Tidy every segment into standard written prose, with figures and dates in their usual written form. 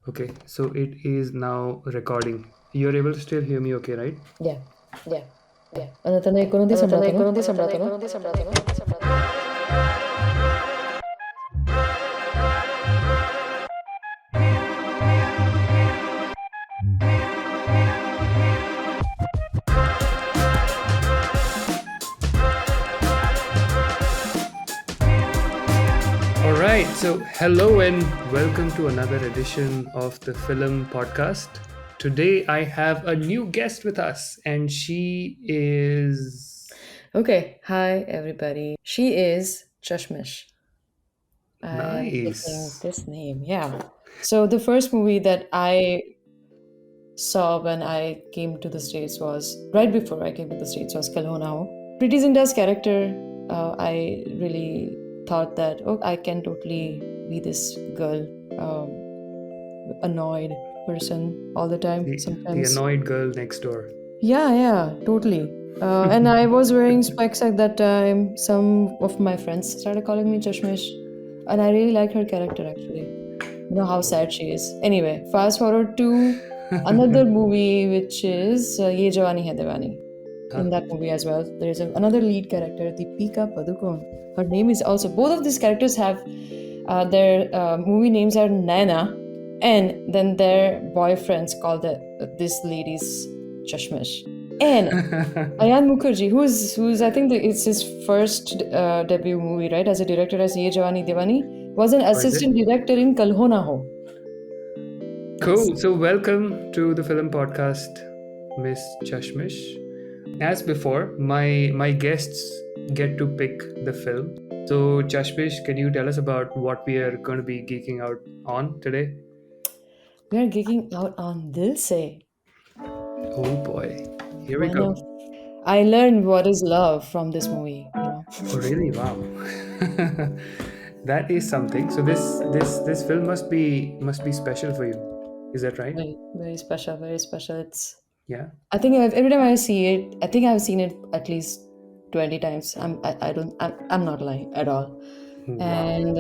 Okay, so it is now recording. You're able to still hear me okay, right? Yeah. Yeah. Ano to na ikono di Ano to sambrato no? naikuno di sambrato no? All right, so hello and welcome to another edition of the Film Podcast. Today I have a new guest with us, and she is. Okay. Hi, everybody. She is Chashmish. I'm picking Nice. this name. Yeah. So the first movie that I saw when I came to the States was right before I came to the States was Kalhona Ho. Pretty Zinta's character, I really thought that, oh, I can totally be this girl, annoyed person all the time. The Sometimes annoyed girl next door. yeah, totally. And I was wearing specs at that time. Some of my friends started calling me Chashmish, and I really like her character actually. You know how sad she is. Anyway, fast forward to another movie, which is Ye Jawani Hai Diwani. In that movie as well, there is another lead character, Deepika Padukone. Her name is also. Both of these characters have their movie names are Naina, and then their boyfriends call this lady's Chashmish. And Ayan Mukherjee, who's I think it's his first debut movie, right? As a director as Ye Jawani Diwani, was an Or is it? assistant director in Kal Ho Na Ho. Cool. So, welcome to the Film Podcast, Miss Chashmish. As before, my guests get to pick the film. So, Chashmish, can you tell us about what we are going to be geeking out on today? We are geeking out on Dil Se. Oh boy, here we One of go. I learned what is love from this movie. Oh, really? Wow. That is something. So this film must be special for you. Is that right? Very, very special, very special. Yeah. I think every time I see it, I think I've seen it at least 20 times. I don't, I'm not lying at all. Wow. And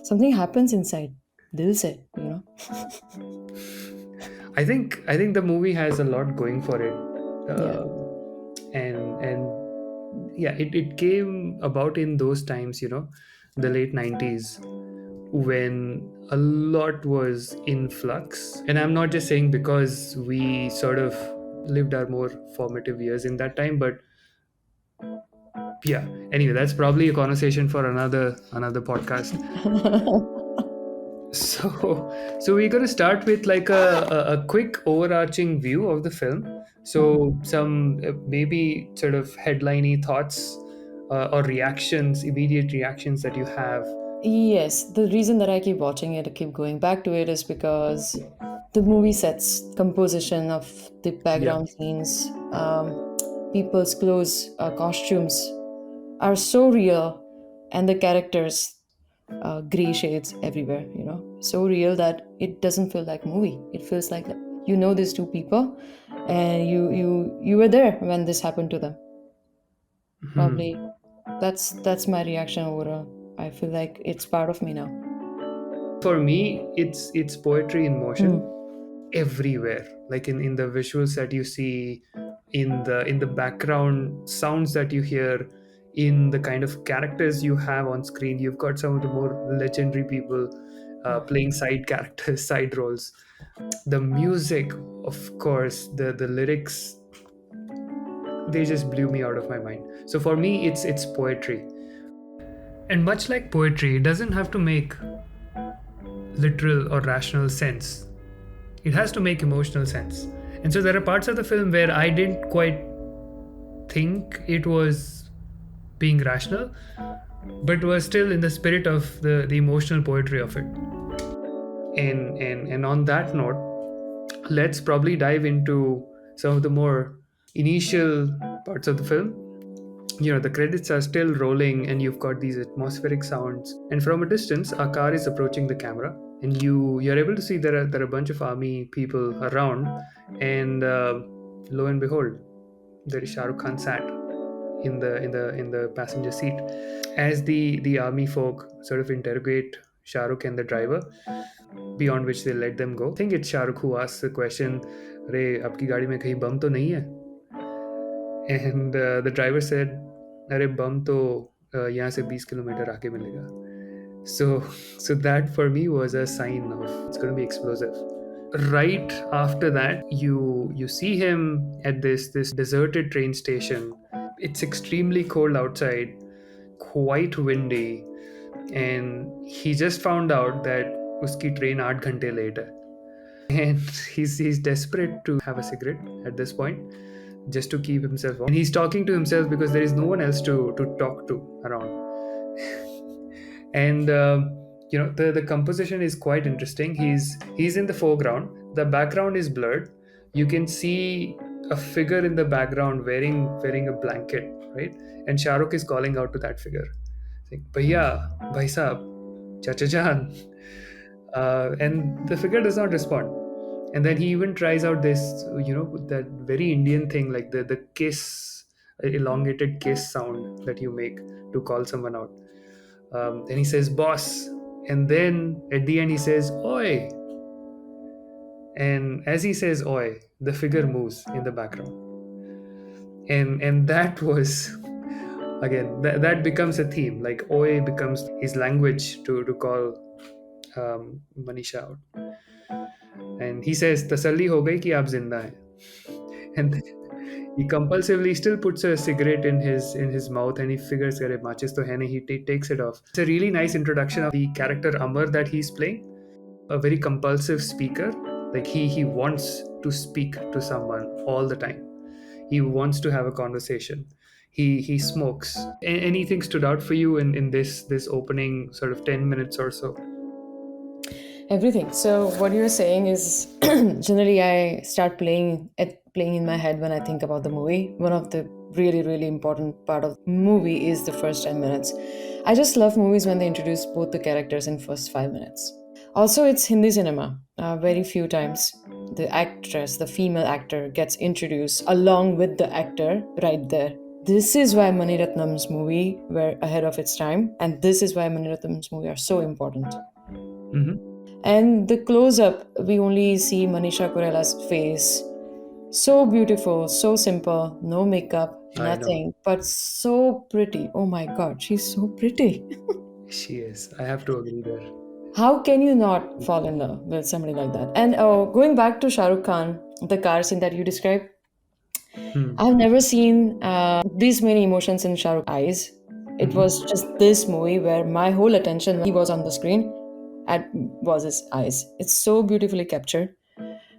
something happens inside. Dil se, you know. I think the movie has a lot going for it, Yeah. and yeah, it came about in those times, the late 90s, when a lot was in flux. And I'm not just saying because we sort of lived our more formative years in that time, but yeah. Anyway, that's probably a conversation for another podcast. So we're going to start with like a quick overarching view of the film. So some maybe sort of headliney thoughts or reactions, immediate reactions that you have. Yes, the reason that I keep watching it, I keep going back to it, is because the movie sets, composition of the Yeah. background scenes, people's clothes, costumes are so real, and the characters, gray shades everywhere. So real that it doesn't feel like movie. It feels like these two people, and you were there when this happened to them. Hmm. Probably that's my reaction overall. I feel like it's part of me now. For me, it's poetry in motion Hmm. everywhere, like in the visuals that you see, in the background sounds that you hear, in the kind of characters you have on screen. You've got some of the more legendary people playing side characters, side roles. The music, of course, the lyrics, they just blew me out of my mind. So for me, it's poetry. And much like poetry, it doesn't have to make literal or rational sense. It has to make emotional sense. And so there are parts of the film where I didn't quite think it was being rational, but was still in the spirit of the emotional poetry of it. And on that note, let's probably dive into some of the more initial parts of the film. The credits are still rolling, and you've got these atmospheric sounds. And from a distance, a car is approaching the camera, and you're able to see there are a bunch of army people around. And lo and behold, there is Shah Rukh Khan sat in the passenger seat. As the army folk sort of interrogate Shah Rukh and the driver, beyond which they let them go. I think it's Shah Rukh who asks the question, "Re, आपकी गाड़ी में कहीं बम तो नहीं है?" And the driver said, "अरे बम तो यहाँ से 20 किलोमीटर आगे मिलेगा." So, so that for me was a sign of it's going to be explosive. Right after that, you see him at this deserted train station. It's extremely cold outside, quite windy, and he just found out that uski train 8 घंटे late है. And he's desperate to have a cigarette at this point, just to keep himself warm. And he's talking to himself because there is no one else to talk to around. And the composition is quite interesting. He's in the foreground, the background is blurred, you can see a figure in the background wearing a blanket, right? And Shah Rukh is calling out to that figure, saying, "Bhaiya, bhai sahab, chacha jaan." And the figure does not respond. And then he even tries out this, that very Indian thing, like the kiss, elongated kiss sound that you make to call someone out. Then he says, "Boss," and then at the end he says, "Oi." And as he says "Oi," the figure moves in the background, and that was again that becomes a theme. Like "Oi" becomes his language to call Manisha out. And he says, "Tasalli ho gayi ki aap zinda hai." And he compulsively still puts a cigarette in his mouth, and he figures that matches to hai nahi, he takes it off. It's a really nice introduction of the character Amar that he's playing, a very compulsive speaker. Like he wants to speak to someone all the time. He wants to have a conversation. He smokes. Anything stood out for you in this opening sort of 10 minutes or so? Everything. So what you're saying is generally I start playing in my head when I think about the movie. One of the really, really important part of the movie is the first 10 minutes. I just love movies when they introduce both the characters in first 5 minutes. Also, it's Hindi cinema. Very few times the actress, the female actor, gets introduced along with the actor right there. This is why Mani Ratnam's movie were ahead of its time, and this is why Mani Ratnam's movie are so important. Mm-hmm. And the close-up, we only see Manisha Koirala's face. So beautiful, so simple, no makeup, nothing, but so pretty. Oh my God, she's so pretty. She is. I have to agree there. How can you not fall in love with somebody like that? And going back to Shah Rukh Khan, the car scene that you described, I've never seen these many emotions in Shah Rukh's eyes. It was just this movie where my whole attention when he was on the screen was his eyes. It's so beautifully captured.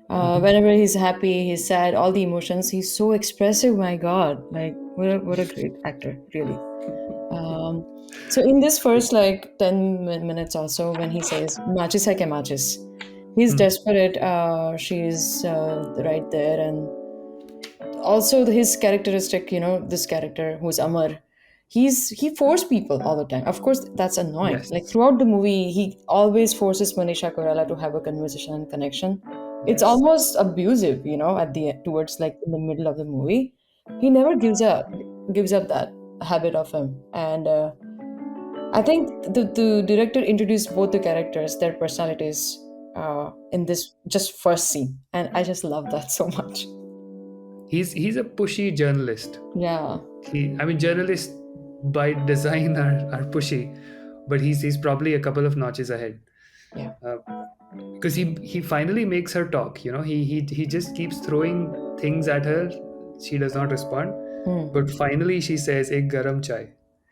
Whenever he's happy, he's sad, all the emotions, he's so expressive. My God, like what a great actor, really. So in this first 10 minutes or so, when he says "Machis hai ke machis," he's desperate. She's right there, and also his characteristic, this character who's Amar, he forced people all the time. Of course, that's annoying. Yes. Like throughout the movie, he always forces Manisha Koirala to have a conversation and connection. It's Yes. almost abusive, at the towards in the middle of the movie. He never gives up that habit of him, and I think the director introduced both the characters, their personalities, in this just first scene, and I just love that so much. He's a pushy journalist. Yeah. Journalists by design are pushy, but he's probably a couple of notches ahead. Yeah. Because he finally makes her talk. He just keeps throwing things at her. She does not respond, but finally she says, "Ek garam chai."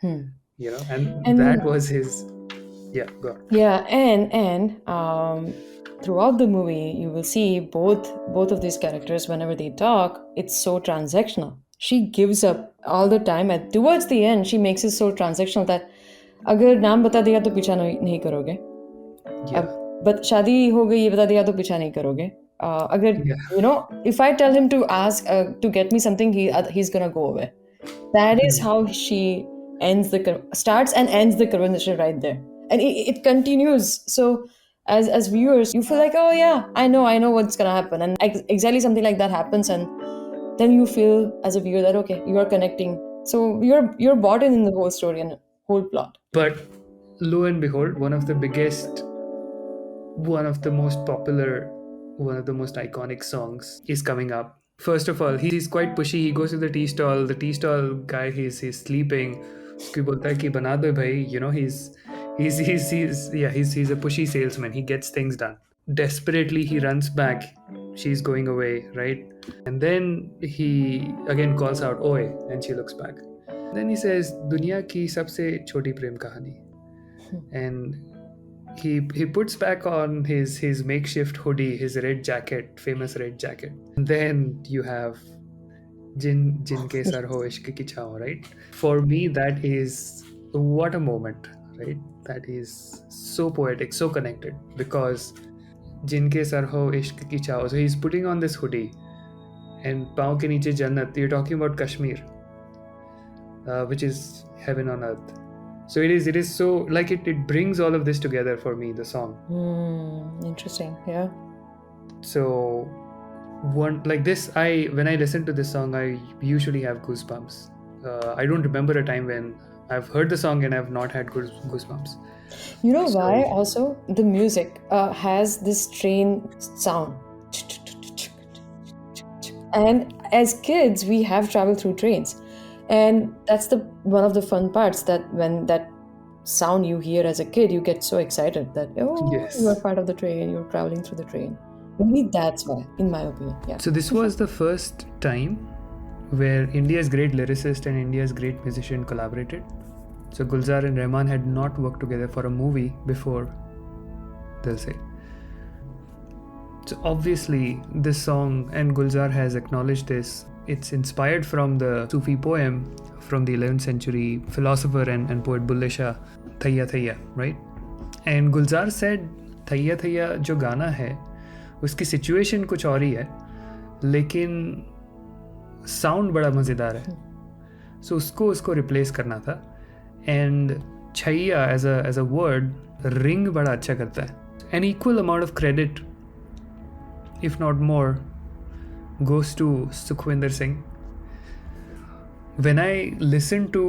And that was his. Yeah, go on. Yeah, and throughout the movie, you will see both of these characters. Whenever they talk, it's so transactional. She gives up all the time, and towards the end, she makes it so transactional that अगर नाम बता दिया तो पीछा नहीं करोगे. Yeah. But शादी हो गई ये बता दिया तो पीछा नहीं करोगे. अगर if I tell him to ask to get me something, he's gonna go away. That is how she starts and ends the conversation right there, and it continues. So as viewers, you feel like, oh yeah, I know what's gonna happen, and exactly something like that happens, and then you feel as a viewer that okay, you are connecting. So you're bought in the whole story and whole plot. But lo and behold, one of the most popular, one of the most iconic songs is coming up. First of all, he's quite pushy. He goes to the tea stall. The tea stall guy, he's sleeping. उसको बोलता है कि बना दो भाई. You know, he's a pushy salesman. He gets things done. Desperately, he runs back. She's going away, right? And then he again calls out, "Oi," and she looks back. Then he says, "दुनिया की सबसे छोटी प्रेम कहानी." And he puts back on his makeshift hoodie, his red jacket, famous red jacket. And then you have Jinke sar ho ishq ki chhaaw, right? For me, that is what a moment, right? That is so poetic, so connected, because Jinke sar ho ishq ki chhaaw. So he's putting on this hoodie, and paon ke niche jannat. You're talking about Kashmir, which is heaven on earth. So it is so like it brings all of this together for me, the song. Interesting. Yeah. So one like this, when I listen to this song, I usually have goosebumps. I don't remember a time when I've heard the song and I've not had goosebumps. You know So- why? Also, the music has this train sound. And as kids, we have traveled through trains. And that's one of the fun parts, that when that sound you hear as a kid, you get so excited that, oh, Yes. you are part of the train, you're traveling through the train. Maybe that's why, in my opinion. Yeah. So this was the first time where India's great lyricist and India's great musician collaborated. So Gulzar and Rahman had not worked together for a movie before Dil Se. So obviously this song, and Gulzar has acknowledged this, it's inspired from the Sufi poem from the 11th century philosopher and poet Bulle Shah, Chaiya Chaiya, right? And Gulzar said Chaiya Chaiya जो गाना है उसकी situation कुछ और ही है, लेकिन sound बड़ा मज़ेदार है. सो उसको रिप्लेस करना था. And Chaiyya as a word ring बड़ा अच्छा करता है. An equal amount of credit, if not more, goes to Sukhwinder Singh. When I listen to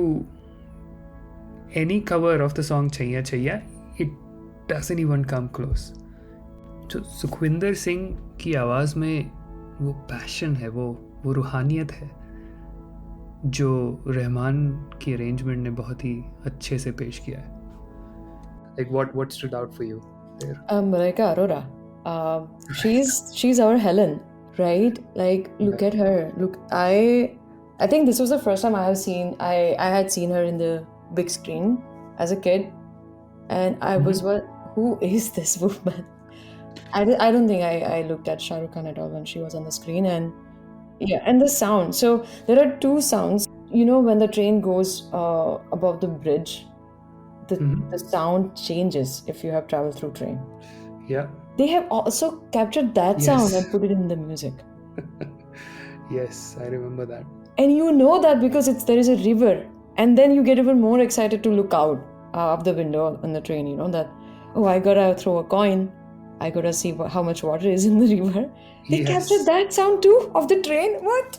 any cover of the song Chaiya Chaiya, it doesn't even come close. So Sukhwinder Singh की आवाज़ में वो passion है, वो रूहानियत है जो रहमान की अरेंजमेंट ने बहुत ही अच्छे से पेश किया है. Like what stood out for you there? Malaika Arora. She's our Helen, right? Like, look at her. Look, I think this was the first time I had seen her in the big screen as a kid, and I was who is this woman? I don't think I looked at Shah Rukh Khan at all when she was on the screen, and the sound. So there are two sounds. You know, when the train goes above the bridge, the sound changes if you have traveled through train. Yeah. They have also captured that sound and put it in the music. Yes, I remember that. And you know that because there is a river, and then you get even more excited to look out of the window on the train. You know that, oh, I gotta throw a coin. I gotta see how much water is in the river. They captured that sound too of the train. What?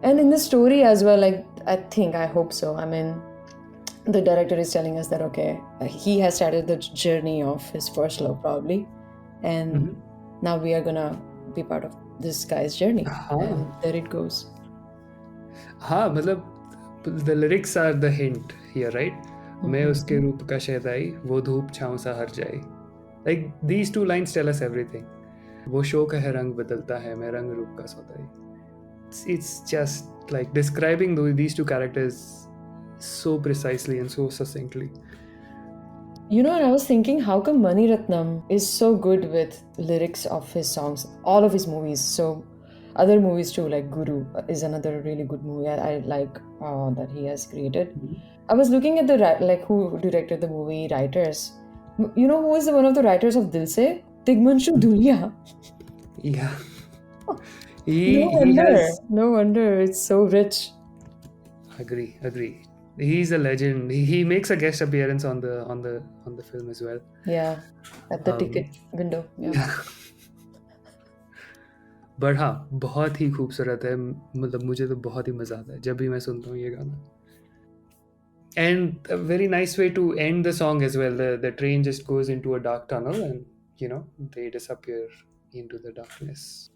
And in the story as well, like, I hope so. I mean, the director is telling us that, okay, he has started the journey of his first love probably, and now we are gonna be part of this guy's journey. And there it goes. मतलब the lyrics are the hint here, right? मैं उसके रूप का शहदाई, वो धूप छाँव सा हर जाए. Like, these two lines tell us everything. वो शोक है रंग बदलता है, मैं रंग रूप का सौदाई. It's just like describing these two characters so precisely and so succinctly. You know, and I was thinking, how come Mani Ratnam is so good with lyrics of his songs, all of his movies? So other movies too, like Guru is another really good movie I like that he has created. I was looking at who directed the movie writers. You know who is one of the writers of Dil Se? Tigmanshu Dhulia. Yeah. No wonder it's so rich. Agree. He's a legend. He makes a guest appearance on the film as well. Yeah, at the ticket window. Yeah. But हाँ, बहुत ही खूबसूरत है. मतलब मुझे तो बहुत ही मज़ा आता है जब भी मैं सुनता हूँ ये गाना. And a very nice way to end the song as well. The train just goes into a dark tunnel, and they disappear into the darkness.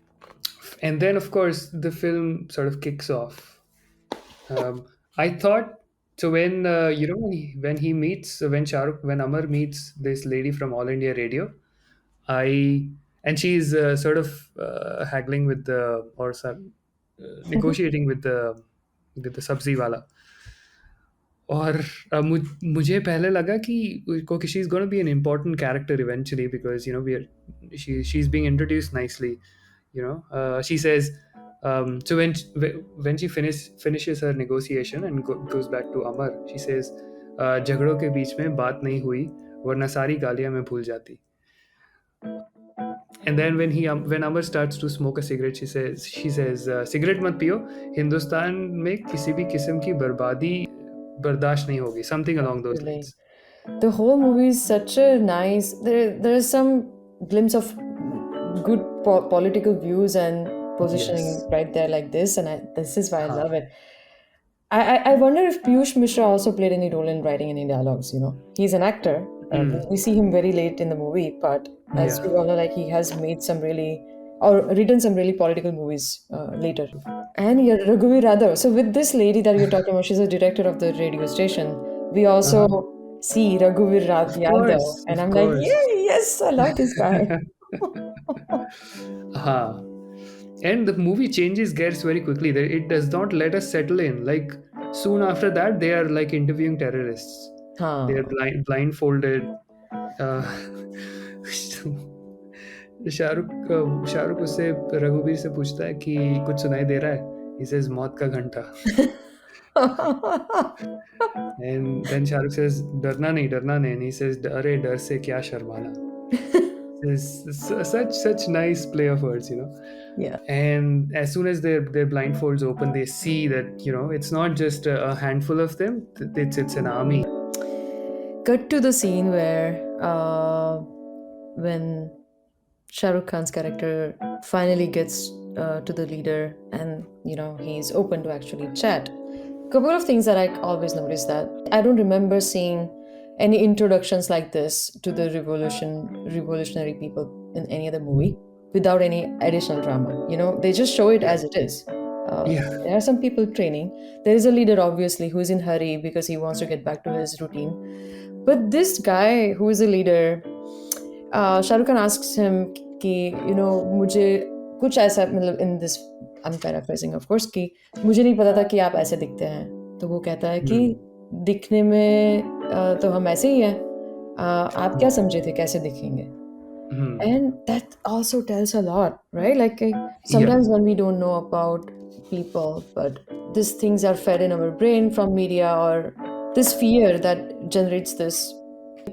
And then, of course, the film sort of kicks off. I thought so when when he meets when Shahrukh when Amar meets this lady from All India Radio. I and she's sort of haggling with the or some, negotiating with the sabzi wala. और मुझे पहले लगा कि क्योंकि she is gonna be an important character eventually because we are she is being introduced nicely she says so when she finishes her negotiation and goes back to Amar, she says झगड़ों के बीच में बात नहीं हुई वरना सारी गालियां मैं भूल जाती. And then when Amar starts to smoke a cigarette, she says cigarette मत पियो, हिंदुस्तान में किसी भी किस्म की बर्बादी बर्दाश्त नहीं होगी, something along those Really. lines. The whole movie is such a nice. There is some glimpse of good political views and positioning Yes. right there like this, and this is why I Huh. love it. I wonder if Piyush Mishra also played any role in writing any dialogues. He's an actor. We see him very late in the movie, but as we Yeah. all know, like he has made some really or written some really political movies later. And yeah, Raghuvi Radha. So with this lady that you're talking about, she's a director of the radio station. We also see Raghuvi Of Yadav, course, and of I'm like, course. yay, yes, I love this guy. Huh. And the movie changes gears very quickly. It does not let us settle in. Like soon after that, they are like interviewing terrorists. They are blindfolded. Uh, Shahrukh उससे रघुवीर से पूछता है कि कुछ सुनाई दे रहा है. He says मौत का घंटा. And then Shahrukh says डरना नहीं. And he says अरे डर से क्या शर्माना. Such nice play of words. Yeah. And as soon as their blindfolds open, they see that it's not just a handful of them. It's an army. Cut to the scene where when Shah Rukh Khan's character finally gets to the leader, and he's open to actually chat. Couple of things that I always notice that I don't remember seeing any introductions like this to the revolutionary people in any other movie without any additional drama. They just show it as it is. Yeah. There are some people training. There is a leader, obviously, who is in hurry because he wants to get back to his routine. But this guy who is a leader, Shah Rukh Khan asks him कि मुझे कुछ ऐसा मतलब in this I'm paraphrasing of course कि मुझे नहीं पता था कि आप ऐसे दिखते हैं. तो वो कहता है कि दिखने में तो हम ऐसे ही हैं. आप क्या समझे थे कैसे दिखेंगे? And that also tells a lot, right? Like sometimes when we don't know about people, but these things are fed in our brain from media or this fear that generates this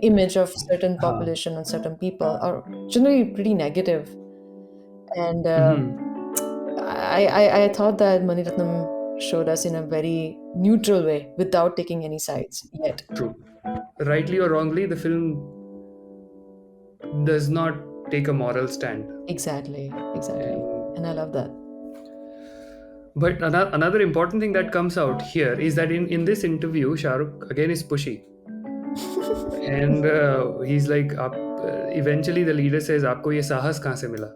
image of certain population and certain people are generally pretty negative. And I thought that Mani Ratnam showed us in a very neutral way without taking any sides yet. True. Rightly or wrongly, the film does not take a moral stand. Exactly. And I love that. But another important thing that comes out here is that in this interview, Shah Rukh again is pushy. And he's like, eventually the leader says, "Aapko ye sahas kahan se mila?"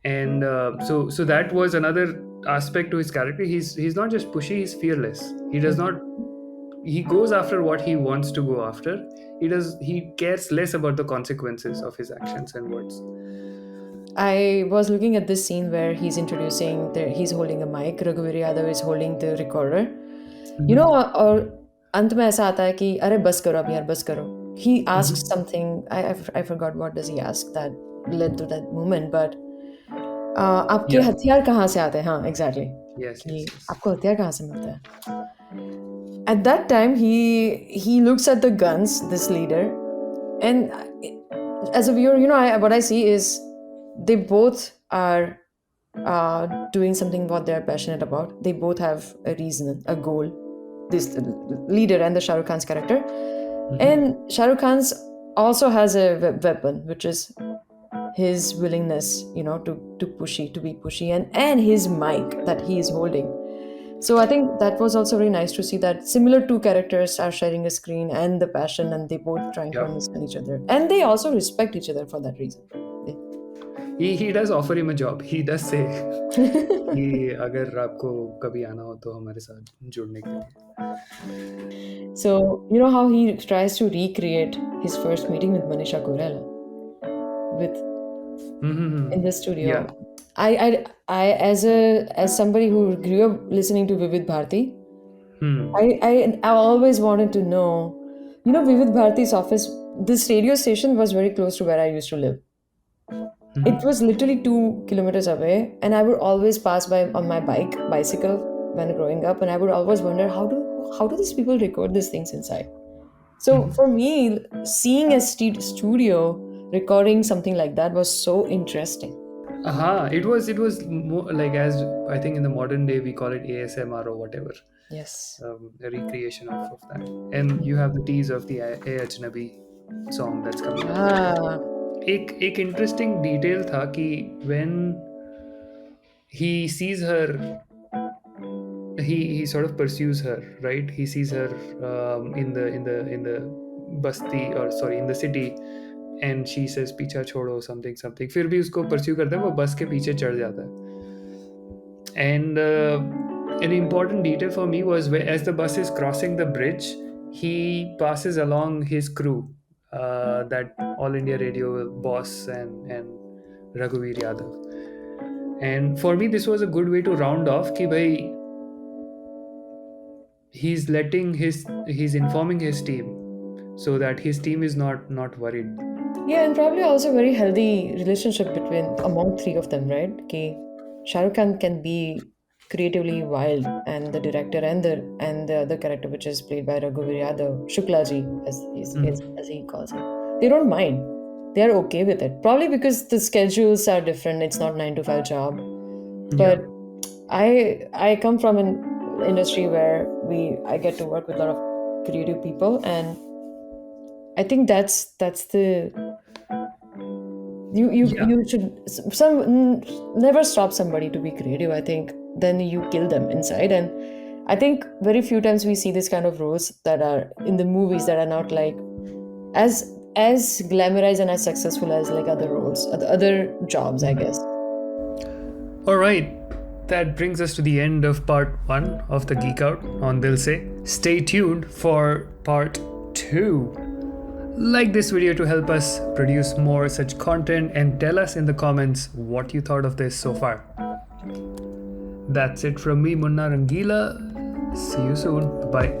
And so that was another aspect to his character. He's not just pushy; he's fearless. He does not. He goes after what he wants to go after. He cares less about the consequences of his actions and words. I was looking at this scene where he's he's holding a mic, Raghuveer Yadav is holding the recorder. और अंत में ऐसा आता है कि अरे बस करो अब यार बस करो. He asks something, I forgot what does he ask that led to that moment, but आपके हथियार कहाँ से आते हैं? हाँ, exactly. Yes. आपको हथियार कहाँ से मिलता है? At that time, he looks at the guns, this leader, and as a viewer, what I see is they both are doing something what they're passionate about. They both have a reason, a goal. This leader and the Shah Rukh Khan's character, and Shah Rukh Khan's also has a weapon, which is his willingness, to be pushy, and his mic that he is holding. So I think that was also very nice to see that similar two characters are sharing a screen and the passion, and they both trying to Yep. understand each other, and they also respect each other for that reason. He does offer him a job. He does say कि अगर आपको कभी आना हो तो हमारे साथ जुड़ने के लिए. So you know how he tries to recreate his first meeting with Manisha Koirala with in the studio. Yeah. I as somebody who grew up listening to Vivid Bharati, I always wanted to know, Vivid Bharati's office, this radio station was very close to where I used to live. It was literally 2 kilometers away, and I would always pass by on my bicycle when growing up, and I would always wonder how do these people record these things inside. So for me, seeing a studio recording something like that was so interesting. It was more like, as I think in the modern day we call it ASMR or whatever. Yes. A recreation of that. And you have the tease of the A Ajnabi song that's coming up. एक interesting detail था कि when he sees her, he sort of pursues her, right? He sees her in the basti, or sorry, in the city, and she says पीछा छोड़ो something. फिर भी उसको pursue करता है, वो बस के पीछे चढ़ जाता है. And an important detail for me was as the bus is crossing the bridge, he passes along his crew, that All India Radio boss and Raghuveer Yadav. And for me, this was a good way to round off कि भाई he's informing his team so that his team is not worried. Yeah, and probably also a very healthy relationship among three of them, right? Ki Shah Rukh Khan can be creatively wild, and the director and the other character, which is played by Raghuveer Yadav, Shuklaji, as he calls him, they don't mind. They are okay with it. Probably because the schedules are different. It's not 9 to 5 job. But I come from an industry where I get to work with a lot of creative people, and I think that's the you should never stop somebody to be creative. I think then you kill them inside, and I think very few times we see this kind of roles that are in the movies that are not like as glamorized and as successful as like other roles, other jobs, I guess. All right, that brings us to the end of part 1 of the Geek Out on Dil Se. Stay tuned for part 2. Like this video to help us produce more such content, and tell us in the comments what you thought of this so far. That's it from me, munnaRangeela. See you soon. Bye.